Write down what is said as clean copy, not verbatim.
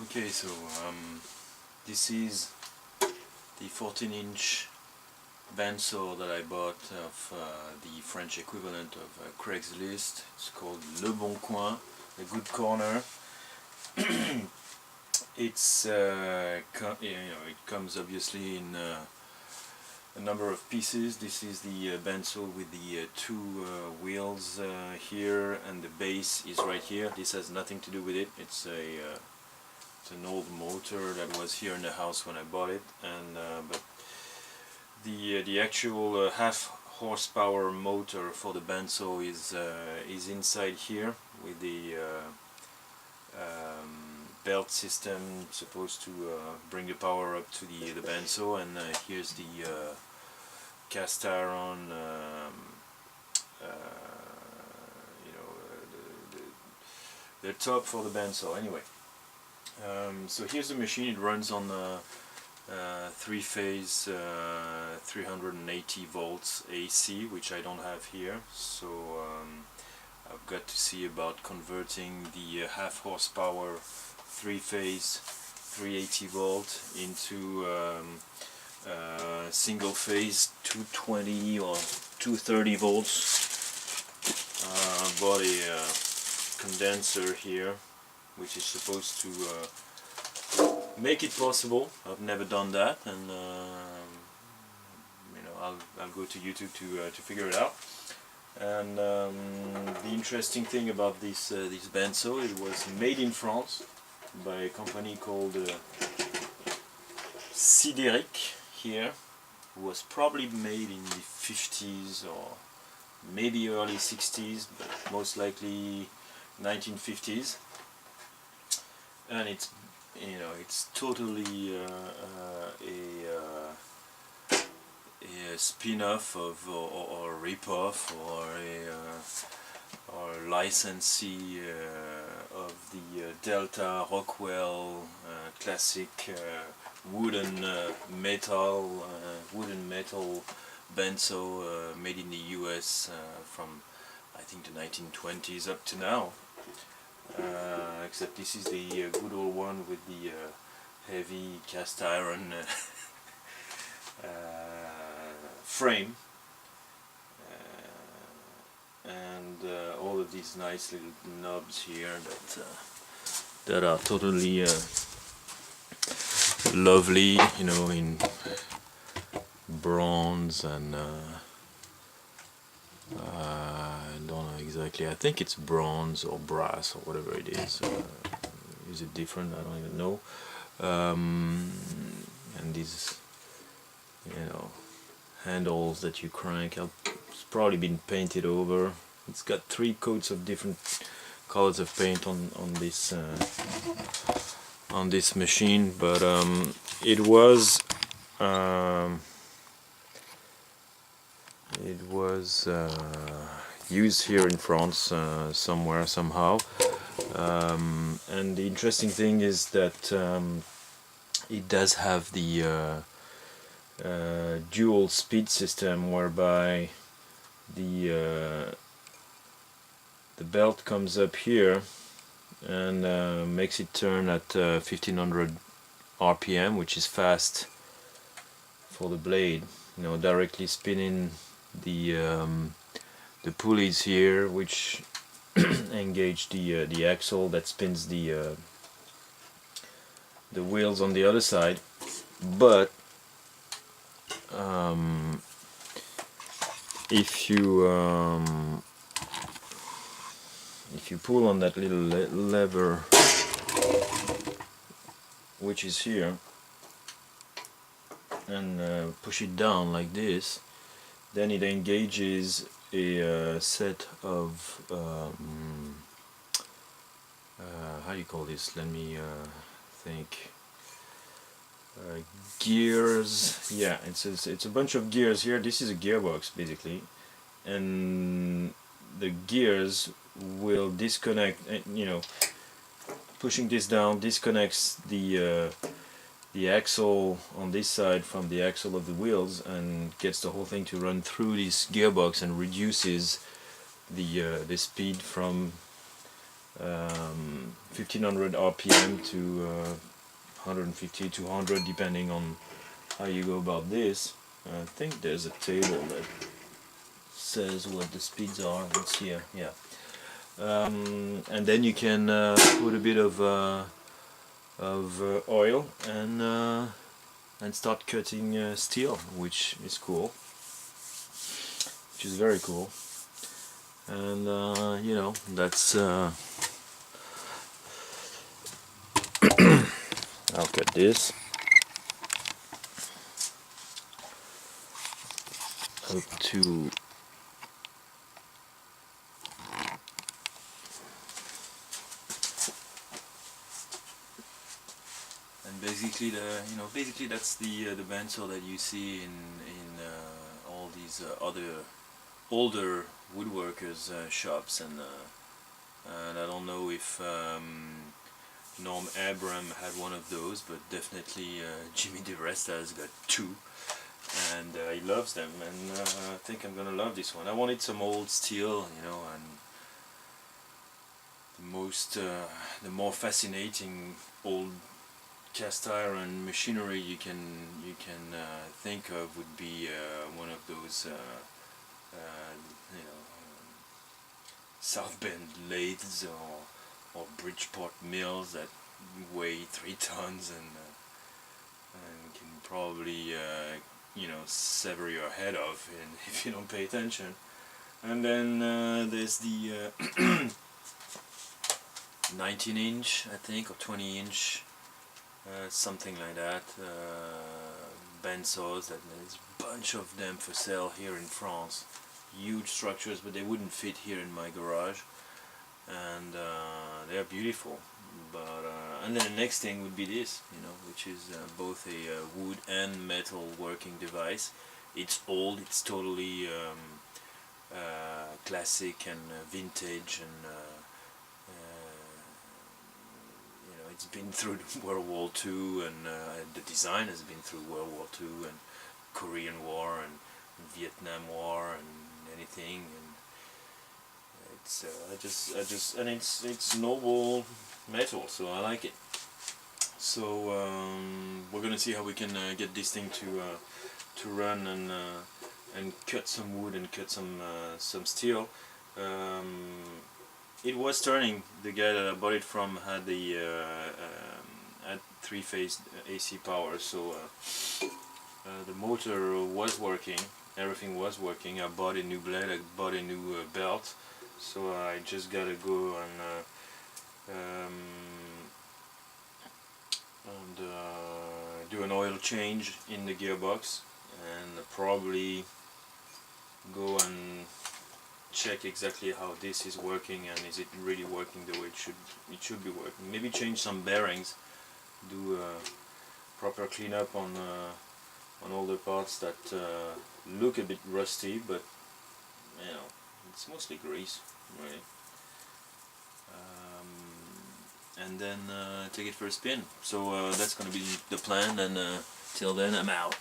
Okay, so this is the 14-inch bandsaw that I bought of the French equivalent of Craigslist. It's called Le Bon Coin, the good corner. It's it comes obviously in a number of pieces. This is the bandsaw with the two wheels here, and the base is right here. This has nothing to do with it. It's an old motor that was here in the house when I bought it, and but the actual half horsepower motor for the bandsaw is inside here with the belt system supposed to bring the power up to the bandsaw, and here's the cast iron the top for the bandsaw. Anyway, so here's the machine. It runs on three-phase 380 volts AC, which I don't have here, so I've got to see about converting the half horsepower three-phase 380 volt into single phase 220 or 230 volts. Bought a condenser here which is supposed to make it possible. I've never done that, and I'll go to YouTube to figure it out. And the interesting thing about this bandsaw, it was made in France by a company called Sideric here, who was probably made in the 50s or maybe early 60s, but most likely 1950s. And it's totally a spin-off of or rip-off or a licensee of the Delta Rockwell classic wooden metal bandsaw made in the US from I think the 1920s up to now. Except this is the good old one with the heavy cast iron frame, and all of these nice little knobs here that are totally lovely, in bronze and I don't know exactly. I think it's bronze or brass or whatever it is. Is it different? I don't even know. And these, handles that you crank. It's probably been painted over. It's got 3 coats of different colors of paint on this machine, but it was used here in France somewhere, somehow. And the interesting thing is that it does have the dual speed system, whereby the belt comes up here and makes it turn at 1500 RPM, which is fast for the blade. Directly spinning the pulleys here, which engage the axle that spins the wheels on the other side. But if you pull on that little lever, which is here, and push it down like this, then it engages a set of how do you call this? Let me think. Gears. Yeah, it's a bunch of gears here. This is a gearbox basically, and the gears will disconnect. Pushing this down disconnects the axle on this side from the axle of the wheels, and gets the whole thing to run through this gearbox, and reduces the speed from 1500 RPM to 150, 200, depending on how you go about this. I think there's a table that says what the speeds are. It's here, yeah. And then you can put a bit of oil and start cutting steel, which is cool, which is very cool. And you know, that's I'll cut this up to and basically basically that's the bandsaw that you see in all these other older woodworkers shops, and I don't know if Norm Abram had one of those, but definitely Jimmy DeResta has got two, and he loves them, and I think I'm gonna love this one. I wanted some old steel, you know, and the more fascinating old cast iron machinery you can think of would be one of those South Bend lathes or Bridgeport mills that weigh 3 tons and can probably sever your head off if you don't pay attention. And then there's the 19-inch, I think, or 20-inch, something like that, bandsaws. That there's a bunch of them for sale here in France. Huge structures, but they wouldn't fit here in my garage, and they're beautiful. But and then the next thing would be this, you know, which is both a wood and metal working device. It's old. It's totally classic and vintage, and it's been through World War II, and the design has been through World War II and Korean War and Vietnam War and anything, and it's it's noble metal, so I like it. So we're gonna see how we can get this thing to run and cut some wood and cut some steel. It was turning. The guy that I bought it from had the had 3-phase AC power, so the motor was working. Everything was working. I bought a new blade. I bought a new belt. So I just gotta go and do an oil change in the gearbox, and probably go and check exactly how this is working, and is it really working the way it should be working. Maybe change some bearings, do a proper cleanup on all the parts that look a bit rusty, but you know, it's mostly grease, really. And then take it for a spin. So that's gonna be the plan, and till then I'm out.